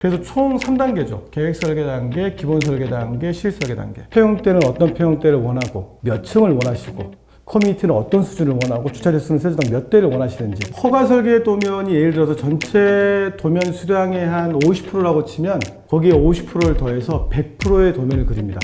그래서 총 3단계죠. 계획 설계 단계, 기본 설계 단계, 실설계 단계. 폐용대는 어떤 폐용대를 원하고 몇 층을 원하시고 커뮤니티는 어떤 수준을 원하고 주차장 수는 세대당 몇 대를 원하시는지. 허가 설계 도면이 예를 들어서 전체 도면 수량의 한 50%라고 치면 거기에 50%를 더해서 100%의 도면을 그립니다.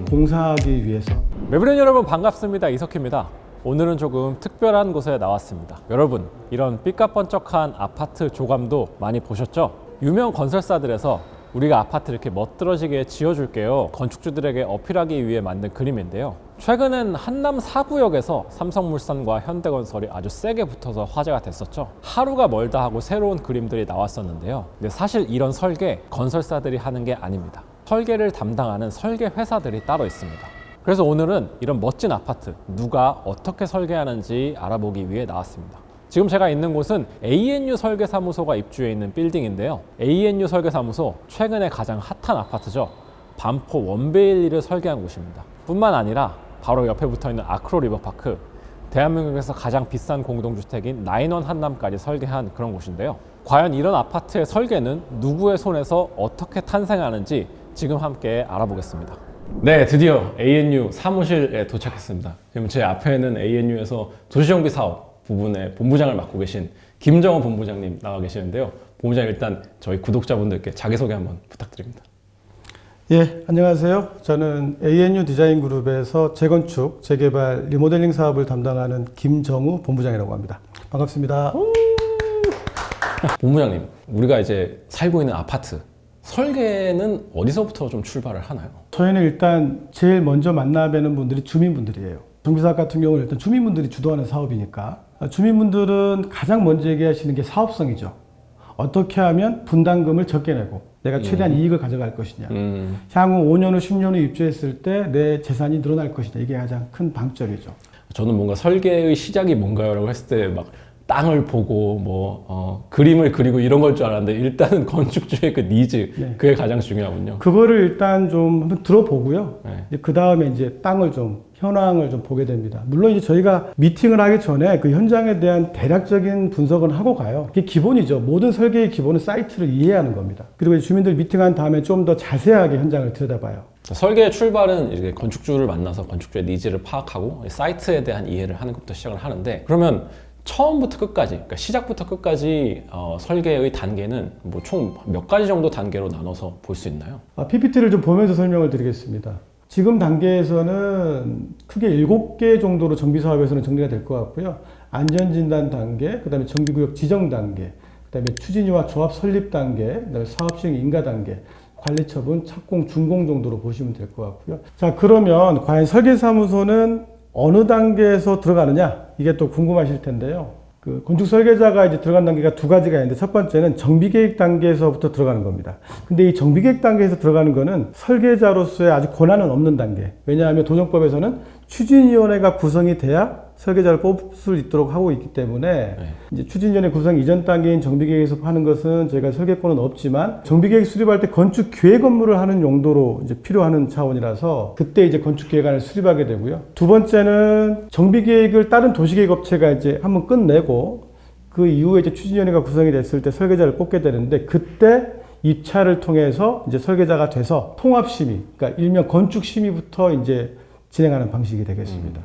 공사하기 위해서. 매부련 여러분 반갑습니다. 이석희입니다. 오늘은 조금 특별한 곳에 나왔습니다. 여러분, 이런 삐까뻔쩍한 아파트 조감도 많이 보셨죠? 유명 건설사들에서 우리가 아파트 이렇게 멋들어지게 지어줄게요, 건축주들에게 어필하기 위해 만든 그림인데요. 최근엔 한남 4구역에서 삼성물산과 현대건설이 아주 세게 붙어서 화제가 됐었죠. 하루가 멀다 하고 새로운 그림들이 나왔었는데요. 근데 사실 이런 설계 건설사들이 하는 게 아닙니다. 설계를 담당하는 설계 회사들이 따로 있습니다. 그래서 오늘은 이런 멋진 아파트 누가 어떻게 설계하는지 알아보기 위해 나왔습니다. 지금 제가 있는 곳은 ANU 설계사무소가 입주해 있는 빌딩인데요. ANU 설계사무소, 최근에 가장 핫한 아파트죠. 반포 원베일리를 설계한 곳입니다. 뿐만 아니라 바로 옆에 붙어있는 아크로 리버파크, 대한민국에서 가장 비싼 공동주택인 나인원 한남까지 설계한 그런 곳인데요. 과연 이런 아파트의 설계는 누구의 손에서 어떻게 탄생하는지 지금 함께 알아보겠습니다. 네, 드디어 ANU 사무실에 도착했습니다. 지금 제 앞에는 ANU에서 도시정비 사업 부분의 본부장을 맡고 계신 김정호 본부장님 나와 계시는데요. 본부장, 일단 저희 구독자분들께 자기소개 한번 부탁드립니다. 예, 안녕하세요. 저는 ANU 디자인그룹에서 재건축, 재개발, 리모델링 사업을 담당하는 김정우 본부장이라고 합니다. 반갑습니다. 본부장님, 우리가 이제 살고 있는 아파트 설계는 어디서부터 좀 출발을 하나요? 저희는 일단 제일 먼저 만나뵈는 분들이 주민분들이에요. 정비사업 같은 경우는 일단 주민분들이 주도하는 사업이니까 주민분들은 가장 먼저 얘기하시는 게 사업성이죠. 어떻게 하면 분담금을 적게 내고 내가 최대한 이익을 가져갈 것이냐. 향후 5년 후 10년 후 입주했을 때 내 재산이 늘어날 것이냐. 이게 가장 큰 방점이죠. 저는 뭔가 설계의 시작이 뭔가요? 라고 했을 때 막 땅을 보고 그림을 그리고 이런 걸 줄 알았는데 일단은 건축주의 그 니즈, 네. 그게 가장 중요하군요. 그거를 일단 좀 한번 들어보고요. 네. 그 다음에 이제 땅을 좀 현황을 좀 보게 됩니다. 물론 이제 저희가 미팅을 하기 전에 그 현장에 대한 대략적인 분석은 하고 가요. 그게 기본이죠. 모든 설계의 기본은 사이트를 이해하는 겁니다. 그리고 주민들 미팅한 다음에 좀 더 자세하게 현장을 들여다봐요. 설계의 출발은 이제 건축주를 만나서 건축주의 니즈를 파악하고 사이트에 대한 이해를 하는 것부터 시작을 하는데, 그러면 처음부터 끝까지, 그러니까 시작부터 끝까지 설계의 단계는 뭐 총 몇 가지 정도 단계로 나눠서 볼 수 있나요? PPT를 좀 보면서 설명을 드리겠습니다. 지금 단계에서는 크게 7개 정도로 정비사업에서는 정리가 될 것 같고요. 안전진단 단계, 그 다음에 정비구역 지정 단계, 그 다음에 추진위와 조합 설립 단계, 그 다음에 사업시행 인가 단계, 관리처분, 착공, 준공 정도로 보시면 될 것 같고요. 자, 그러면 과연 설계사무소는 어느 단계에서 들어가느냐? 이게 또 궁금하실 텐데요. 그 건축 설계자가 이제 들어간 단계가 두 가지가 있는데, 첫 번째는 정비계획 단계에서부터 들어가는 겁니다. 근데 이 정비계획 단계에서 들어가는 거는 설계자로서의 아직 권한은 없는 단계. 왜냐하면 도정법에서는 추진위원회가 구성이 돼야 설계자를 뽑을 수 있도록 하고 있기 때문에, 네. 이제 추진위원회 구성 이전 단계인 정비계획에서 하는 것은 저희가 설계권은 없지만 정비계획 수립할 때 건축 계획 업무를 하는 용도로 이제 필요하는 차원이라서 그때 이제 건축 계획안을 수립하게 되고요. 두 번째는 정비계획을 다른 도시계획 업체가 이제 한번 끝내고 그 이후에 이제 추진위원회가 구성이 됐을 때 설계자를 뽑게 되는데, 그때 입찰을 통해서 이제 설계자가 돼서 통합심의, 그러니까 일명 건축심의부터 이제 진행하는 방식이 되겠습니다.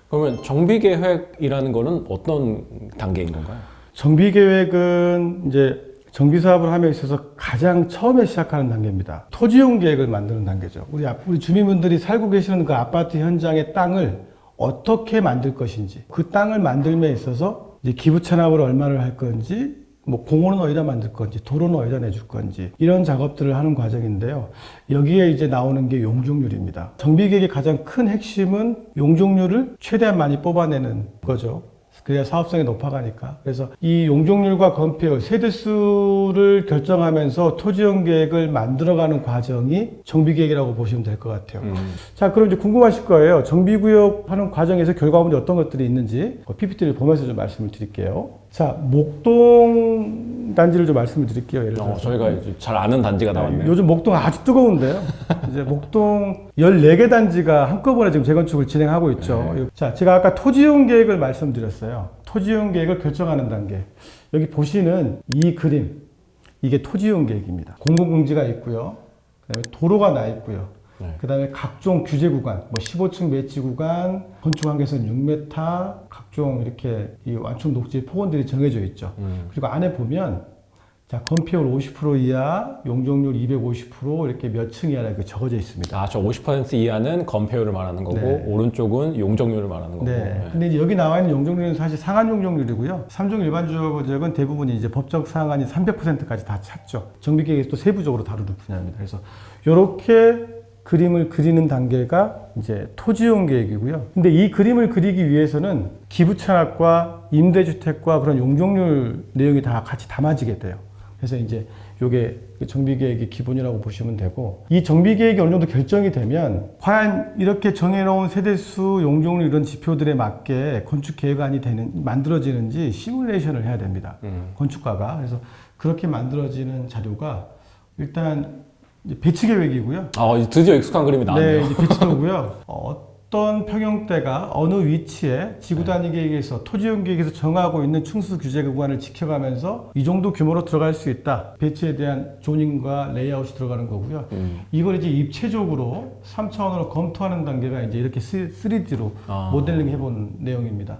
그러면 정비계획이라는 거는 어떤 단계인 건가요? 정비계획은 이제 정비사업을 함에 있어서 가장 처음에 시작하는 단계입니다. 토지용 계획을 만드는 단계죠. 우리 주민분들이 살고 계시는 그 아파트 현장의 땅을 어떻게 만들 것인지, 그 땅을 만들면 있어서 이제 기부 체납을 얼마를 할 건지, 뭐 공원은 어디다 만들 건지, 도로는 어디다 내줄 건지, 이런 작업들을 하는 과정인데요. 여기에 이제 나오는 게 용적률입니다. 정비계획의 가장 큰 핵심은 용적률을 최대한 많이 뽑아내는 거죠. 그래야 사업성이 높아가니까. 그래서 이 용적률과 건폐율, 세대수를 결정하면서 토지용 계획을 만들어가는 과정이 정비계획이라고 보시면 될 것 같아요. 자, 그럼 이제 궁금하실 거예요. 정비구역 하는 과정에서 결과물이 어떤 것들이 있는지 PPT를 보면서 좀 말씀을 드릴게요. 자, 목동 단지를 좀 말씀을 드릴게요. 예를 들어서. 저희가 잘 아는 단지가 나왔네요. 요즘 목동 아주 뜨거운데요. 이제 목동 14개 단지가 한꺼번에 지금 재건축을 진행하고 있죠. 네. 자, 제가 아까 토지용 계획을 말씀드렸어요. 토지용 계획을 결정하는 단계. 여기 보시는 이 그림. 이게 토지이용 계획입니다. 공공공지가 있고요. 그다음에 도로가 나 있고요. 네. 그다음에 각종 규제 구간, 뭐 15층 매치 구간, 건축 한계선 6m, 각종 이렇게 이 완충 녹지 폭원들이 정해져 있죠. 그리고 안에 보면 자, 건폐율 50% 이하, 용적률 250% 이렇게 몇 층 이하라고 적어져 있습니다. 아, 저 50% 이하는 건폐율을 말하는 거고 네. 오른쪽은 용적률을 말하는 거고. 네. 근데 이제 여기 나와 있는 용적률은 사실 상한 용적률이고요. 3종 일반 주거지역은 대부분이 이제 법적 상한이 300%까지 다 찼죠. 정비계획에서 또 세부적으로 다루는 분야입니다. 그래서 이렇게 그림을 그리는 단계가 이제 토지용 계획이고요. 근데 이 그림을 그리기 위해서는 기부 찬압과 임대주택과 그런 용적률 내용이 다 같이 담아지게 돼요. 그래서 이제 요게 정비계획의 기본이라고 보시면 되고, 이 정비계획이 어느 정도 결정이 되면 과연 이렇게 정해놓은 세대수, 용적률 이런 지표들에 맞게 건축계획안이 만들어지는지 시뮬레이션을 해야 됩니다. 건축가가. 그래서 그렇게 만들어지는 자료가 일단 이제 배치계획이고요. 아, 드디어 익숙한 그림이 나왔네요. 네, 이제 배치도고요. 어떤 평형대가 어느 위치에 지구 단위 계획에서 토지용 계획에서 정하고 있는 충수 규제 구간을 지켜가면서 이 정도 규모로 들어갈 수 있다. 배치에 대한 조닝과 레이아웃이 들어가는 거고요. 이걸 이제 입체적으로 3차원으로 검토하는 단계가 이제 이렇게 3D로 모델링 해본 내용입니다.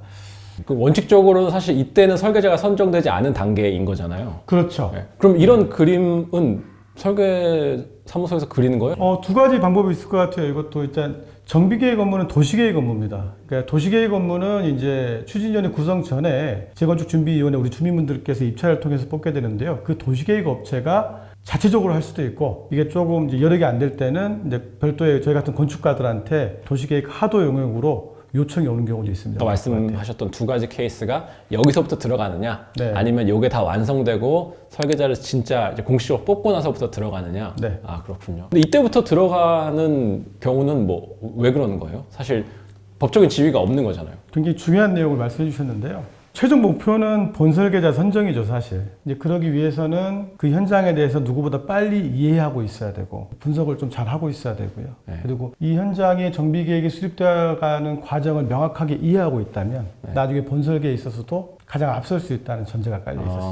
그 원칙적으로는 사실 이때는 설계자가 선정되지 않은 단계인 거잖아요. 그렇죠. 네. 그럼 이런 그림은 설계 사무소에서 그리는 거예요? 두 가지 방법이 있을 것 같아요. 이것도 일단 정비계획 업무는 도시계획 업무입니다. 그러니까 도시계획 업무는 이제 추진위원회 구성 전에 재건축준비위원회 우리 주민분들께서 입찰을 통해서 뽑게 되는데요. 그 도시계획 업체가 자체적으로 할 수도 있고, 이게 조금 이제 여러 개 안 될 때는 이제 별도의 저희 같은 건축가들한테 도시계획 하도 영역으로 요청이 오는 경우도 있습니다. 또 말씀하셨던 두 가지 케이스가 여기서부터 들어가느냐, 네. 아니면 이게 다 완성되고 설계자를 진짜 이제 공식적으로 뽑고 나서부터 들어가느냐. 네. 아, 그렇군요. 근데 이때부터 들어가는 경우는 뭐 왜 그러는 거예요? 사실 법적인 지위가 없는 거잖아요. 굉장히 중요한 내용을 말씀해 주셨는데요. 최종 목표는 본설계자 선정이죠, 사실. 이제 그러기 위해서는 그 현장에 대해서 누구보다 빨리 이해하고 있어야 되고, 분석을 좀 잘 하고 있어야 되고요. 네. 그리고 이 현장에 정비계획이 수립되어가는 과정을 명확하게 이해하고 있다면, 네. 나중에 본설계에 있어서도 가장 앞설 수 있다는 전제가 깔려 있었습니다.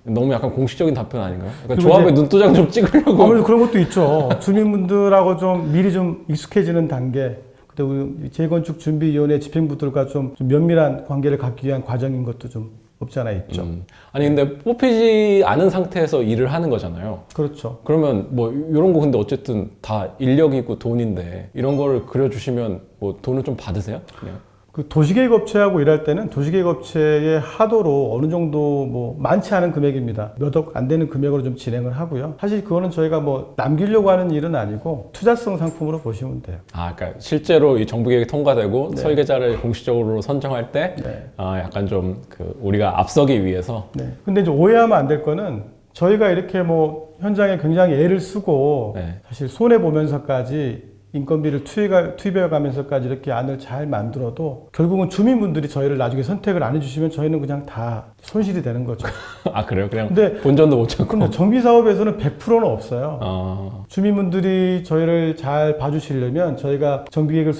너무 약간 공식적인 답변 아닌가요? 약간 그리고 조합에 이제 눈도장 좀 찍으려고. 아무래도 그런 것도 있죠. 주민분들하고 좀 미리 좀 익숙해지는 단계, 우리 재건축 준비위원회 집행부들과 좀 면밀한 관계를 갖기 위한 과정인 것도 좀 없지 않아 있죠. 아니 근데 뽑히지 않은 상태에서 일을 하는 거잖아요. 그렇죠. 그러면 뭐 이런 거 근데 어쨌든 다 인력이고 돈인데 이런 거를 그려주시면 뭐 돈을 좀 받으세요? 그냥. 그 도시계획 업체하고 일할 때는 도시계획 업체의 하도로 어느 정도 뭐 많지 않은 금액입니다. 몇 억 안 되는 금액으로 좀 진행을 하고요. 사실 그거는 저희가 뭐 남기려고 하는 일은 아니고 투자성 상품으로 보시면 돼요. 아, 그러니까 실제로 이 정부계획이 통과되고 네. 설계자를 공식적으로 선정할 때 네. 약간 좀 그 우리가 앞서기 위해서. 네. 근데 이제 오해하면 안 될 거는 저희가 이렇게 뭐 현장에 굉장히 애를 쓰고 네. 사실 손해 보면서까지 인건비를 투입해 가면서까지 이렇게 안을 잘 만들어도 결국은 주민분들이 저희를 나중에 선택을 안 해주시면 저희는 그냥 다 손실이 되는 거죠. 아, 그래요? 그냥 근데 본전도 못 찾고. 근데 정비 사업에서는 100%는 없어요. 아, 주민분들이 저희를 잘 봐주시려면 저희가 정비계획을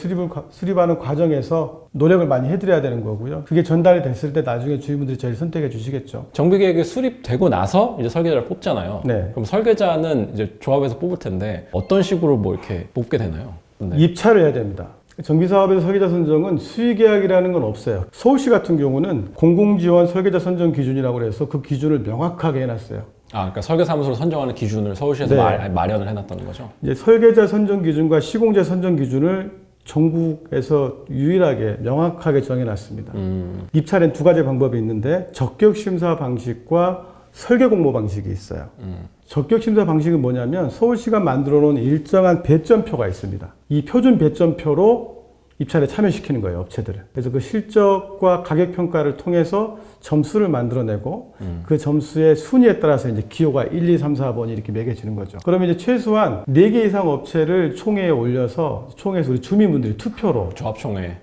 수립하는 과정에서 노력을 많이 해드려야 되는 거고요. 그게 전달이 됐을 때 나중에 주민분들이 저희를 선택해 주시겠죠. 정비계획이 수립되고 나서 이제 설계자를 뽑잖아요. 네. 그럼 설계자는 이제 조합에서 뽑을 텐데 어떤 식으로 뭐 이렇게 뽑게 되나요? 네. 입찰을 해야 됩니다. 정비사업에서 설계자 선정은 수의계약이라는 건 없어요. 서울시 같은 경우는 공공지원 설계자 선정 기준이라고 해서 그 기준을 명확하게 해놨어요. 아, 그러니까 설계사무소를 선정하는 기준을 서울시에서 네. 마련을 해놨다는 거죠? 이제 설계자 선정 기준과 시공자 선정 기준을 전국에서 유일하게 명확하게 정해놨습니다. 입찰엔 두 가지 방법이 있는데 적격 심사 방식과 설계 공모 방식이 있어요. 적격 심사 방식은 뭐냐면 서울시가 만들어 놓은 일정한 배점표가 있습니다. 이 표준 배점표로 입찰에 참여시키는 거예요, 업체들을. 그래서 그 실적과 가격 평가를 통해서 점수를 만들어내고 그 점수의 순위에 따라서 이제 기호가 1, 2, 3, 4번이 이렇게 매겨지는 거죠. 그러면 이제 최소한 4개 이상 업체를 총회에 올려서 총회에서 우리 주민분들이 투표로 조합총회.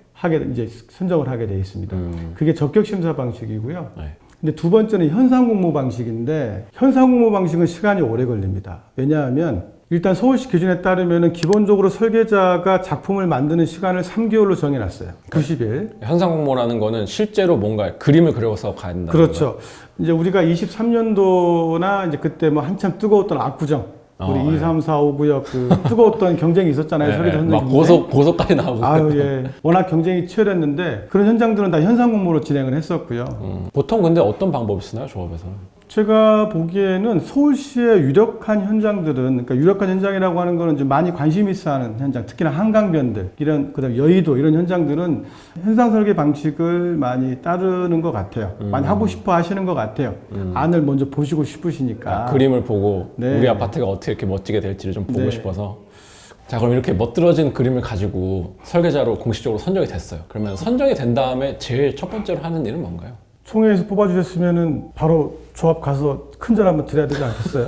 이제 선정을 하게 되어 있습니다. 그게 적격 심사 방식이고요. 네. 근데 두 번째는 현상 공모 방식인데 현상 공모 방식은 시간이 오래 걸립니다. 왜냐하면 일단 서울시 기준에 따르면은 기본적으로 설계자가 작품을 만드는 시간을 3개월로 정해놨어요. 90일. 현상공모라는 거는 실제로 뭔가 그림을 그려서 가야 된다. 그렇죠. 이제 우리가 23년도나 이제 그때 뭐 한참 뜨거웠던 압구정, 우리 2, 3, 4, 5구역 그 뜨거웠던 경쟁이 있었잖아요. 설계자 막 선생님. 고소까지 나오고. 아유, 예. 워낙 경쟁이 치열했는데 그런 현장들은 다 현상공모로 진행을 했었고요. 보통 근데 어떤 방법을 쓰나요, 조합에서는? 제가 보기에는 서울시의 유력한 현장들은, 그러니까 유력한 현장이라고 하는 거는 좀 많이 관심 있어 하는 현장, 특히나 한강변들, 이런, 그 다음에 여의도, 이런 현장들은 현상 설계 방식을 많이 따르는 것 같아요. 많이 하고 싶어 하시는 것 같아요. 안을 먼저 보시고 싶으시니까. 그림을 보고 네. 우리 아파트가 어떻게 이렇게 멋지게 될지를 좀 보고 네. 싶어서. 자, 그럼 이렇게 멋들어진 그림을 가지고 설계자로 공식적으로 선정이 됐어요. 그러면 선정이 된 다음에 제일 첫 번째로 하는 일은 뭔가요? 총회에서 뽑아주셨으면은 바로 조합 가서 큰절 한번 드려야 되지 않겠어요?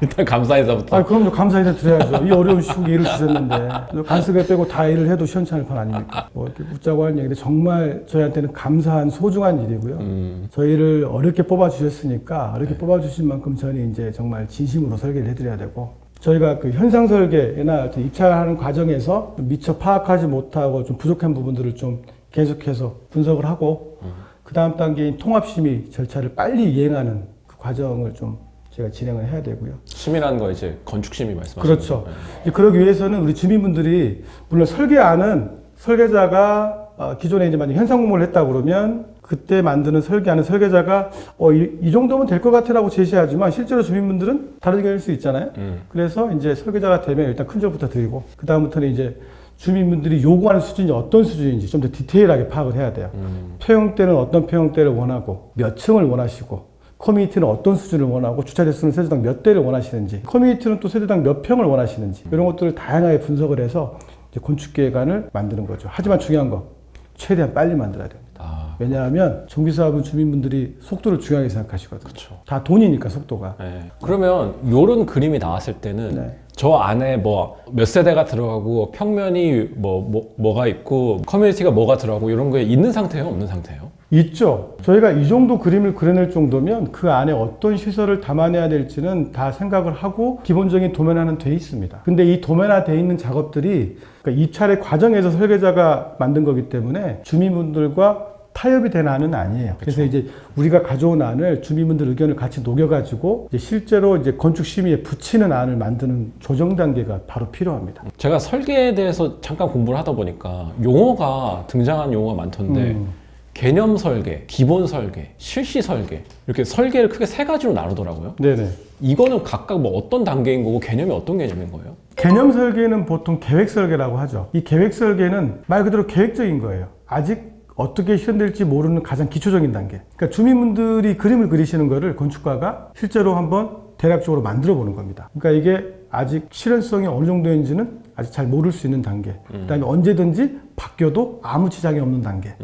일단 감사 인사부터. 그럼요. 감사 인사 드려야죠. 이 어려운 시국에 일을 주셨는데 간섭을 빼고 다 일을 해도 시원찮을 판 아닙니까? 뭐 이렇게 웃자고 하는 얘기인데 정말 저희한테는 감사한 소중한 일이고요. 저희를 어렵게 뽑아주셨으니까 어렵게 뽑아주신 만큼 저는 이제 정말 진심으로 설계를 해드려야 되고, 저희가 그 현상 설계나 입찰하는 과정에서 미처 파악하지 못하고 좀 부족한 부분들을 좀 계속해서 분석을 하고 그 다음 단계인 통합심의 절차를 빨리 이행하는 그 과정을 좀 제가 진행을 해야 되고요. 심의라는 거 이제 건축심의 말씀하시는 그렇죠. 거죠? 이제 그러기 위해서는 우리 주민분들이, 물론 설계안은 설계자가 기존에 이제 만약 현상 공모를 했다 그러면 그때 만드는 설계안은 설계자가 이 정도면 될 것 같아라고 제시하지만 실제로 주민분들은 다른 의견일 수 있잖아요. 그래서 이제 설계자가 되면 일단 큰 절부터 드리고 그 다음부터는 이제 주민분들이 요구하는 수준이 어떤 수준인지 좀 더 디테일하게 파악을 해야 돼요. 폐형대는 어떤 폐형대를 원하고 몇 층을 원하시고, 커뮤니티는 어떤 수준을 원하고 주차 대수는 세대당 몇 대를 원하시는지, 커뮤니티는 또 세대당 몇 평을 원하시는지, 이런 것들을 다양하게 분석을 해서 이제 건축계획안을 만드는 거죠. 하지만 중요한 거, 최대한 빨리 만들어야 됩니다. 왜냐하면 정비사업은 주민분들이 속도를 중요하게 생각하시거든요. 그렇죠. 다 돈이니까 속도가. 네. 그러면 요런 그림이 나왔을 때는 네. 저 안에 뭐 몇 세대가 들어가고 평면이 뭐가 있고 커뮤니티가 뭐가 들어가고 이런 게 있는 상태예요, 없는 상태예요? 있죠. 저희가 이 정도 그림을 그려낼 정도면 그 안에 어떤 시설을 담아내야 될지는 다 생각을 하고 기본적인 도면화는 돼 있습니다. 근데 이 도면화 돼 있는 작업들이 그러니까 입찰의 과정에서 설계자가 만든 거기 때문에 주민분들과 타협이 된 안은 아니에요. 그래서 이제 우리가 가져온 안을 주민분들 의견을 같이 녹여가지고 이제 실제로 이제 건축심의에 붙이는 안을 만드는 조정 단계가 바로 필요합니다. 제가 설계에 대해서 잠깐 공부를 하다 보니까 용어가 등장한 용어가 많던데 개념 설계, 기본 설계, 실시 설계 이렇게 설계를 크게 세 가지로 나누더라고요. 네네. 이거는 각각 뭐 어떤 단계인 거고 개념이 어떤 개념인 거예요? 개념 설계는 보통 계획 설계라고 하죠. 이 계획 설계는 말 그대로 계획적인 거예요. 아직 어떻게 실현될지 모르는 가장 기초적인 단계. 그러니까 주민분들이 그림을 그리시는 거를 건축가가 실제로 한번 대략적으로 만들어 보는 겁니다. 그러니까 이게 아직 실현성이 어느 정도인지는 아직 잘 모를 수 있는 단계. 그다음에 언제든지 바뀌어도 아무 지장이 없는 단계.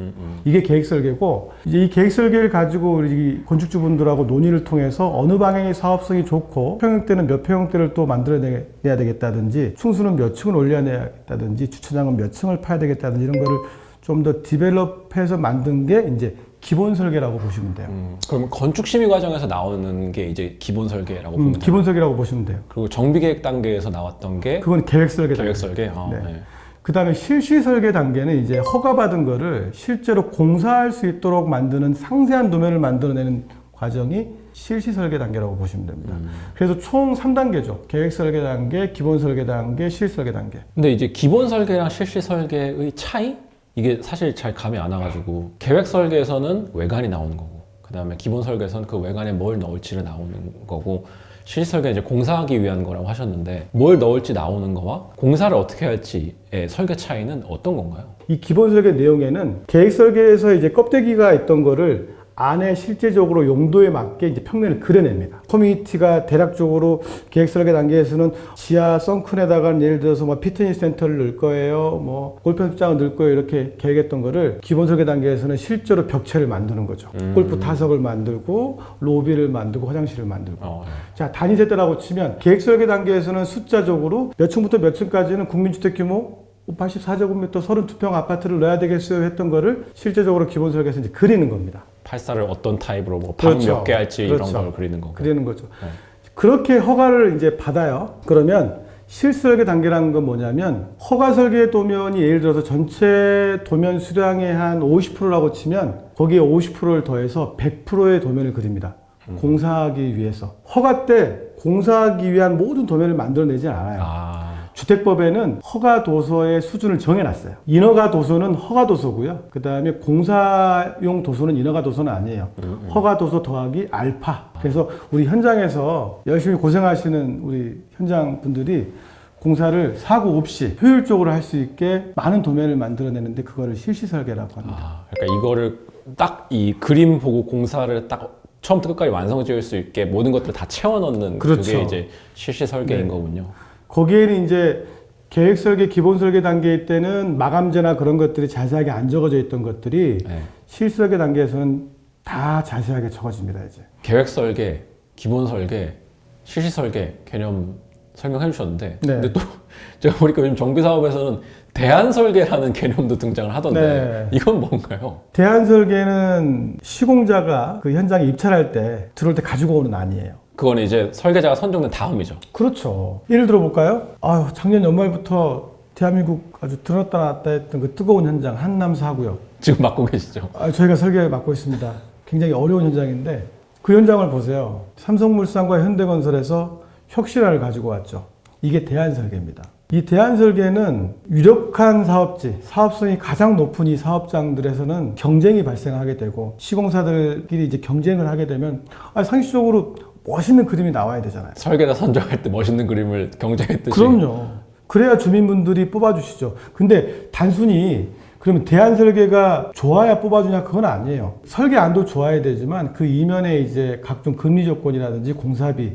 이게 계획 설계고, 이제 이 계획 설계를 가지고 우리 건축주분들하고 논의를 통해서 어느 방향의 사업성이 좋고 평형대는 몇 평형대를 또 만들어내야 되겠다든지, 충수는 몇 층을 올려내야겠다든지, 주차장은 몇 층을 파야 되겠다든지 이런 거를 좀 더 디벨롭해서 만든 게 이제 기본 설계라고 보시면 돼요. 그럼 건축 심의 과정에서 나오는 게 이제 기본 설계라고 보면 돼요. 기본 설계라고 보시면 돼요. 그리고 정비 계획 단계에서 나왔던 게 그건 계획 설계. 계획 설계. 네. 네. 그다음에 실시 설계 단계는 이제 허가받은 거를 실제로 공사할 수 있도록 만드는 상세한 도면을 만들어내는 과정이 실시 설계 단계라고 보시면 됩니다. 그래서 총 3단계죠. 계획 설계 단계, 기본 설계 단계, 실시 설계 단계. 근데 이제 기본 설계랑 실시 설계의 차이? 이게 사실 잘 감이 안 와가지고 계획 설계에서는 외관이 나오는 거고 그 다음에 기본 설계에서는 그 외관에 뭘 넣을지를 나오는 거고 실시 설계는 이제 공사하기 위한 거라고 하셨는데 뭘 넣을지 나오는 거와 공사를 어떻게 할지의 설계 차이는 어떤 건가요? 이 기본 설계 내용에는 계획 설계에서 이제 껍데기가 있던 거를 안에 실제적으로 용도에 맞게 이제 평면을 그려냅니다. 커뮤니티가 대략적으로 계획 설계 단계에서는 지하 썬큰에다가 예를 들어서 뭐 피트니스 센터를 넣을 거예요, 뭐 골프 연습장을 넣을 거예요, 이렇게 계획했던 거를 기본 설계 단계에서는 실제로 벽체를 만드는 거죠. 골프 타석을 만들고 로비를 만들고 화장실을 만들고. 자, 단위 세대라고 치면 계획 설계 단계에서는 숫자적으로 몇 층부터 몇 층까지는 국민주택 규모 84제곱미터 32평 아파트를 넣어야 되겠어요 했던 거를 실제적으로 기본 설계에서 이제 그리는 겁니다. 팔사를 어떤 타입으로 뭐 방 몇 개 할지 그렇죠. 이런 걸 그리는 거고. 그리는 거죠. 네. 그렇게 허가를 이제 받아요. 그러면 실설계 단계라는 건 뭐냐면 허가 설계 도면이 예를 들어서 전체 도면 수량의 한 50%라고 치면 거기에 50%를 더해서 100%의 도면을 그립니다. 공사하기 위해서. 허가 때 공사하기 위한 모든 도면을 만들어내지 않아요. 주택법에는 허가 도서의 수준을 정해놨어요. 인허가 도서는 허가 도서고요. 그 다음에 공사용 도서는 인허가 도서는 아니에요. 허가 도서 더하기 알파. 그래서 우리 현장에서 열심히 고생하시는 우리 현장 분들이 공사를 사고 없이 효율적으로 할 수 있게 많은 도면을 만들어내는데 그거를 실시 설계라고 합니다. 그러니까 이거를 딱 이 그림 보고 공사를 딱 처음부터 끝까지 완성 지을 수 있게 모든 것들을 다 채워 넣는 그렇죠. 그게 이제 실시 설계인 거군요. 거기에는 이제 계획 설계, 기본 설계 단계일 때는 마감재나 그런 것들이 자세하게 안 적어져 있던 것들이 실시 설계 단계에서는 다 자세하게 적어집니다, 이제. 계획 설계, 기본 설계, 실시 설계 개념 설명해 주셨는데 근데 또 제가 보니까 요즘 정비 사업에서는 대안 설계라는 개념도 등장을 하던데 이건 뭔가요? 대안 설계는 시공자가 그 현장에 입찰할 때 들어올 때 가지고 오는 안이에요. 그건 이제 설계자가 선정된 다음이죠. 그렇죠. 예를 들어 볼까요? 아유, 작년 연말부터 대한민국 아주 들었다 놨다 했던 그 뜨거운 현장 한남 4구역. 지금 맡고 계시죠? 저희가 설계 맡고 있습니다. 굉장히 어려운 현장인데 그 현장을 보세요. 삼성물산과 현대건설에서 혁신화를 가지고 왔죠. 이게 대안 설계입니다. 이 대안 설계는 유력한 사업지, 사업성이 가장 높은 이 사업장들에서는 경쟁이 발생하게 되고 시공사들끼리 이제 경쟁을 하게 되면 상식적으로 멋있는 그림이 나와야 되잖아요. 설계자 선정할 때 멋있는 그림을 경쟁했듯이. 그럼요. 그래야 주민분들이 뽑아주시죠. 근데 단순히 그러면 대안 설계가 좋아야 뽑아주냐 그건 아니에요. 설계안도 좋아야 되지만 그 이면에 이제 각종 금리 조건이라든지 공사비,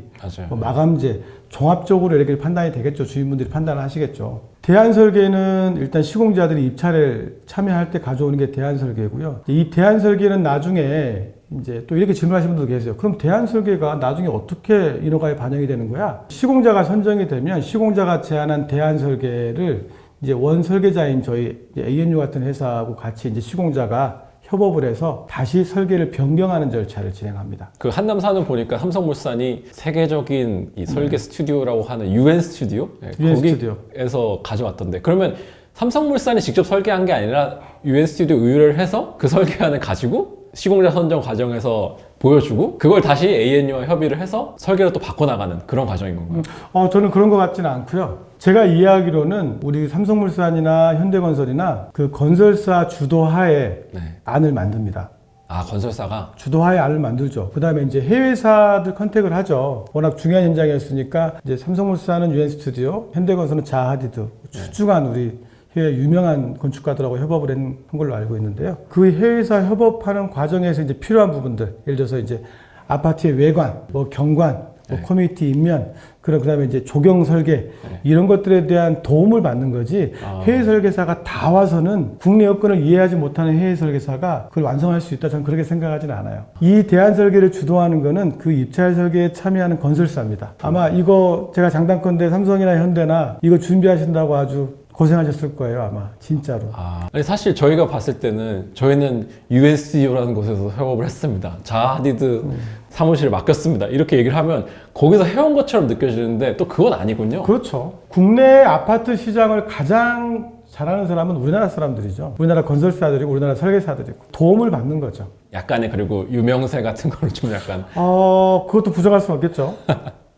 뭐 마감재 종합적으로 이렇게 판단이 되겠죠. 주민분들이 판단을 하시겠죠. 대안 설계는 일단 시공자들이 입찰에 참여할 때 가져오는 게 대안 설계고요. 이 대안 설계는 나중에 이제 또 이렇게 질문하시는 분도 계세요. 그럼 대안 설계가 나중에 어떻게 인허가에 반영이 되는 거야? 시공자가 선정이 되면 시공자가 제안한 대안 설계를 이제 원 설계자인 저희 ANU 같은 회사하고 같이 이제 시공자가 협업을 해서 다시 설계를 변경하는 절차를 진행합니다. 그 한남사는 보니까 삼성물산이 세계적인 이 설계 스튜디오라고 하는 UN 스튜디오? UN 거기에서 가져왔던데 그러면 삼성물산이 직접 설계한 게 아니라 UN 스튜디오 의뢰를 해서 그 설계안을 가지고 시공자 선정 과정에서 보여주고 그걸 다시 ANU와 협의를 해서 설계를 또 바꿔나가는 그런 과정인 건가요? 저는 그런 것 같지는 않고요. 제가 이해하기로는 우리 삼성물산이나 현대건설이나 그 건설사 주도하에 안을 만듭니다. 건설사가? 주도하에 안을 만들죠. 그 다음에 이제 해외사들 컨택을 하죠. 워낙 중요한 현장이었으니까 이제 삼성물산은 UN 스튜디오, 현대건설은 자하디드, 출중한 우리 해외 유명한 건축가들하고 협업을 한 걸로 알고 있는데요. 그 해외사 협업하는 과정에서 이제 필요한 부분들, 예를 들어서 이제 아파트의 외관, 뭐 경관, 뭐 커뮤니티 인면, 그다음에 이제 조경 설계 이런 것들에 대한 도움을 받는 거지. 해외 설계사가 다 와서는 국내 여건을 이해하지 못하는 해외 설계사가 그걸 완성할 수 있다. 저는 그렇게 생각하지는 않아요. 이 대안 설계를 주도하는 거는 그 입찰 설계에 참여하는 건설사입니다. 아마 이거 제가 장단컨대 삼성이나 현대나 이거 준비하신다고 아주 고생하셨을 거예요, 아마. 진짜로. 아니, 사실 저희가 봤을 때는 저희는 USDO라는 곳에서 협업을 했습니다. 자하디드 사무실을 맡겼습니다. 이렇게 얘기를 하면 거기서 해온 것처럼 느껴지는데 또 그건 아니군요. 그렇죠. 국내 아파트 시장을 가장 잘하는 사람은 우리나라 사람들이죠. 우리나라 건설사들이고 우리나라 설계사들이고 도움을 받는 거죠. 약간의 그리고 유명세 같은 거를 좀 약간 그것도 부정할 수는 없겠죠.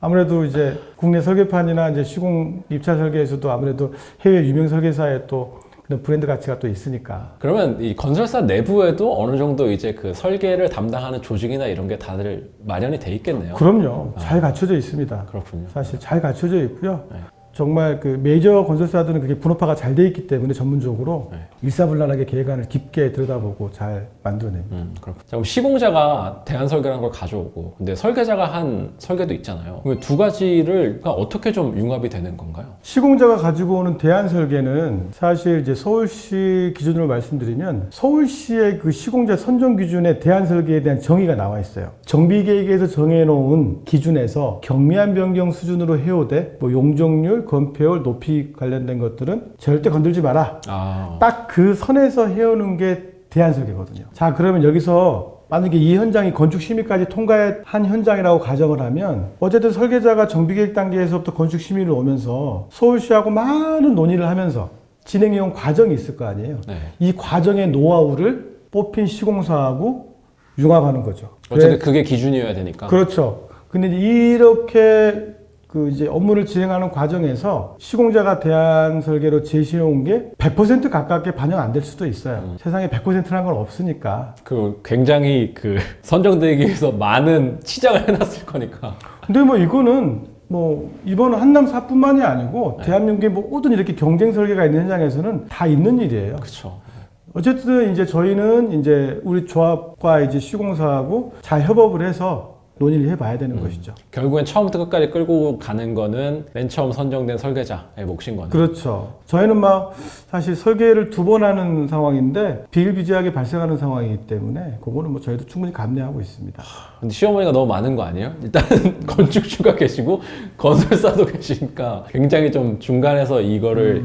아무래도 이제 국내 설계판이나 이제 시공 입찰 설계에서도 아무래도 해외 유명 설계사의 또 그런 브랜드 가치가 또 있으니까. 그러면 이 건설사 내부에도 어느 정도 이제 그 설계를 담당하는 조직이나 이런 게 다들 마련이 돼 있겠네요. 그럼요. 잘 갖춰져 있습니다. 그렇군요. 사실 잘 갖춰져 있고요. 정말 그 메이저 건설사들은 그게 분업화가 잘 돼 있기 때문에 전문적으로 일사불란하게 계획안을 깊게 들여다보고 잘 만들어냅니다. 그렇군요. 그럼 시공자가 대안 설계라는 걸 가져오고 근데 설계자가 한 설계도 있잖아요. 그럼 두 가지를 어떻게 좀 융합이 되는 건가요? 시공자가 가지고 오는 대안 설계는 사실 이제 서울시 기준으로 말씀드리면 서울시의 그 시공자 선정 기준에 대안 설계에 대한 정의가 나와 있어요. 정비계획에서 정해놓은 기준에서 경미한 변경 수준으로 해오되 뭐 용적률, 건폐율, 높이 관련된 것들은 절대 건들지 마라. 딱 그 선에서 해오는 게 대안 설계거든요. 자, 그러면 여기서 만약에 이 현장이 건축 심의까지 통과한 현장이라고 가정을 하면 어쨌든 설계자가 정비계획 단계에서부터 건축 심의를 오면서 서울시하고 많은 논의를 하면서 진행해온 과정이 있을 거 아니에요. 네. 이 과정의 노하우를 뽑힌 시공사하고 융합하는 거죠. 어쨌든 그게 기준이어야 되니까. 그렇죠. 근데 이렇게 이제 업무를 진행하는 과정에서 시공자가 대안 설계로 제시해온 게 100% 가깝게 반영 안 될 수도 있어요. 세상에 100%라는 건 없으니까. 그 굉장히 그 선정되기 위해서 많은 치장을 해놨을 거니까. 근데 뭐 이거는 뭐 이번 한남사뿐만이 아니고 네. 대한민국의 모든 이렇게 경쟁 설계가 있는 현장에서는 다 있는 일이에요. 그렇죠. 어쨌든 이제 저희는 이제 우리 조합과 이제 시공사하고 잘 협업을 해서 논의를 해봐야 되는 것이죠. 결국엔 처음부터 끝까지 끌고 가는 거는 맨 처음 선정된 설계자의 몫인 거네요. 그렇죠. 저희는 막 사실 설계를 2번 하는 상황인데 비일비재하게 발생하는 상황이기 때문에 그거는 뭐 저희도 충분히 감내하고 있습니다. 근데 시어머니가 너무 많은 거 아니에요? 일단 건축주가 계시고 건설사도 계시니까 굉장히 좀 중간에서 이거를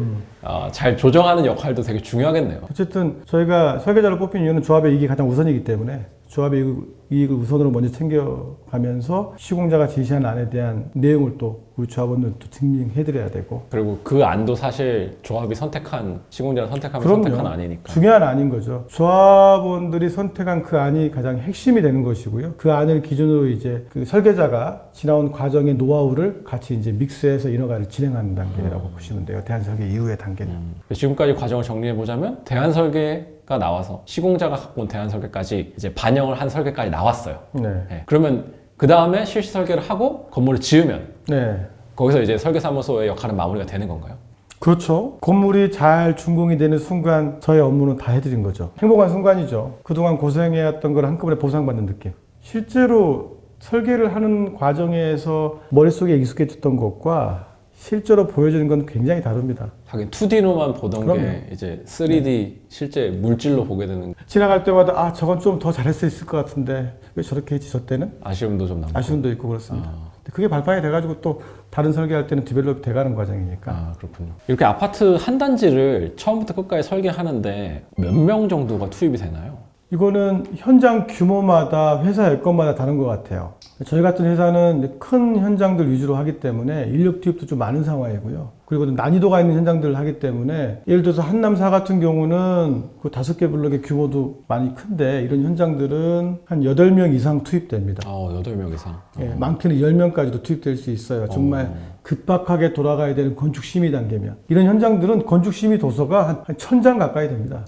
잘 조정하는 역할도 되게 중요하겠네요. 어쨌든 저희가 설계자를 뽑힌 이유는 조합의 이익이 가장 우선이기 때문에 조합의 이익을 우선으로 먼저 챙겨가면서 시공자가 제시한 안에 대한 내용을 또 우리 조합원들 또 증명해드려야 되고. 그리고 그 안도 사실 조합이 선택한, 시공자가 선택하면 선택한 안이니까. 중요한 안인 거죠. 조합원들이 선택한 그 안이 가장 핵심이 되는 것이고요. 그 안을 기준으로 이제 그 설계자가 지나온 과정의 노하우를 같이 이제 믹스해서 인허가를 진행하는 단계라고 보시면 돼요. 대안설계 이후의 단계는. 지금까지 과정을 정리해보자면 대안설계가 나와서 시공자가 갖고 온 대안설계까지 이제 반영을 한 설계까지 나왔어요. 네. 네. 그러면 그 다음에 실시 설계를 하고 건물을 지으면 네. 거기서 이제 설계사무소의 역할은 마무리가 되는 건가요? 그렇죠. 건물이 잘 준공이 되는 순간 저의 업무는 다 해드린 거죠. 행복한 순간이죠. 그동안 고생해왔던 걸 한꺼번에 보상받는 느낌. 실제로 설계를 하는 과정에서 머릿속에 익숙해졌던 것과 실제로 보여지는 건 굉장히 다릅니다. 하긴 2D로만 보던 그럼요. 게 이제 3D 실제 물질로 보게 되는 지나갈 때마다 아 저건 좀 더 잘할 수 있을 것 같은데 왜 저렇게 했지 저 때는? 아쉬움도 좀 남고. 아쉬움도 있고 그렇습니다. 근데 그게 발판이 돼가지고 또 다른 설계할 때는 디벨롭이 돼가는 과정이니까. 아, 그렇군요. 이렇게 아파트 한 단지를 처음부터 끝까지 설계하는데 몇 명 정도가 투입이 되나요? 이거는 현장 규모마다 회사 여건마다 다른 것 같아요. 저희 같은 회사는 큰 현장들 위주로 하기 때문에 인력 투입도 좀 많은 상황이고요. 그리고 난이도가 있는 현장들을 하기 때문에 예를 들어서 한남사 같은 경우는 그 5개 블록의 규모도 많이 큰데 이런 현장들은 한 8명 이상 투입됩니다. 8명 이상. 예, 많게는 10명까지도 투입될 수 있어요. 정말 급박하게 돌아가야 되는 건축심의 단계면. 이런 현장들은 건축심의 도서가 한 1000장 가까이 됩니다.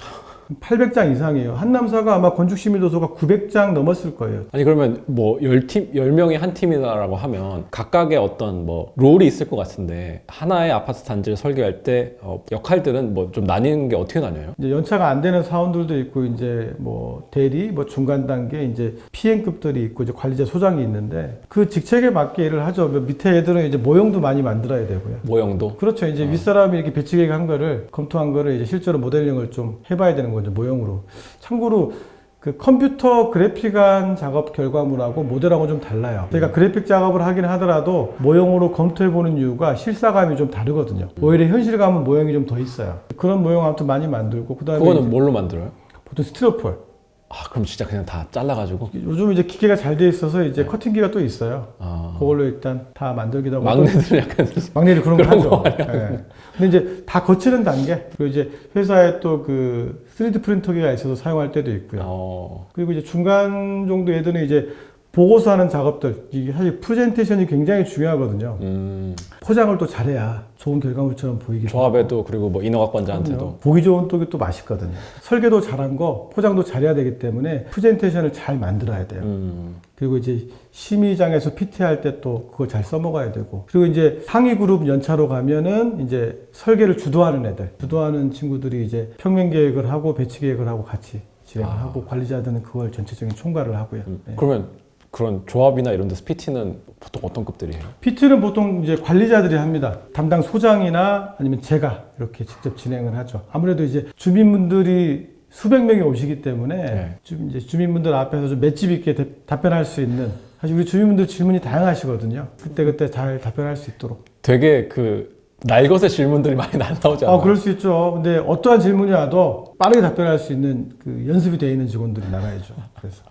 800장 이상이에요. 한남사가 아마 건축심의 도서가 900장 넘었을 거예요. 아니 그러면 뭐 10명이 한 팀이다라고 하면 각각의 어떤 뭐 롤이 있을 것 같은데 하나의 아파트 단지를 설계할 때 역할들은 뭐 좀 나뉘는 게 어떻게 나뉘어요? 이제 연차가 안 되는 사원들도 있고 이제 뭐 대리, 뭐 중간 단계 이제 PM급들이 있고 이제 관리자 소장이 있는데 그 직책에 맞게 일을 하죠. 밑에 애들은 이제 모형도 많이 만들어야 되고요. 모형도? 그렇죠. 이제 윗사람이 이렇게 배치 계획한 거를 검토한 거를 이제 실제로 모델링을 좀 해봐야 되는 거죠. 모형으로. 참고로 그 컴퓨터 그래픽한 작업 결과물하고 모델하고 좀 달라요. 저희가 그래픽 작업을 하긴 하더라도 모형으로 검토해보는 이유가 실사감이 좀 다르거든요. 오히려 현실감은 모형이 좀 더 있어요. 그런 모형 아무튼 많이 만들고 그다음에 그거는 뭘로 만들어요? 보통 스티로폴. 그럼 진짜 그냥 다 잘라가지고 요즘 이제 기계가 잘 돼 있어서 이제 커팅기가 또 있어요. 아. 그걸로 일단 다 만들기도 하고. 막내들은 약간 막내들 그런 거 하죠. 많이 예. 근데 이제 다 거치는 단계. 그리고 이제 회사에 또 그 3D 프린터기가 있어서 사용할 때도 있고요. 그리고 이제 중간 정도 애들은 이제 보고서 하는 작업들. 이게 사실 프레젠테이션이 굉장히 중요하거든요. 포장을 또 잘해야 좋은 결과물처럼 보이기도 조합에도 그리고 뭐 인허가권자한테도 하고. 보기 좋은 떡이 또 맛있거든요. 설계도 잘한 거, 포장도 잘해야 되기 때문에 프레젠테이션을 잘 만들어야 돼요. 그리고 이제 심의장에서 PT할 때 또 그걸 잘 써먹어야 되고. 그리고 이제 상위 그룹 연차로 가면은 이제 설계를 주도하는 애들, 주도하는 친구들이 이제 평면 계획을 하고 배치 계획을 하고 같이 진행을 하고 관리자들은 그걸 전체적인 총괄을 하고요. 네. 그러면 그런 조합이나 이런 데서 PT는 보통 어떤 급들이에요? PT는 보통 이제 관리자들이 합니다. 담당 소장이나 아니면 제가 이렇게 직접 진행을 하죠. 아무래도 이제 주민분들이 수백 명이 오시기 때문에 이제 주민분들 앞에서 좀 맷집 있게 답변할 수 있는, 사실 우리 주민분들 질문이 다양하시거든요. 그때 잘 답변할 수 있도록. 되게 그 날것의 질문들이 많이 나오지 않아요? 그럴 수 있죠. 근데 어떠한 질문이 와도 빠르게 답변할 수 있는 그 연습이 되어 있는 직원들이 나가야죠. 그래서.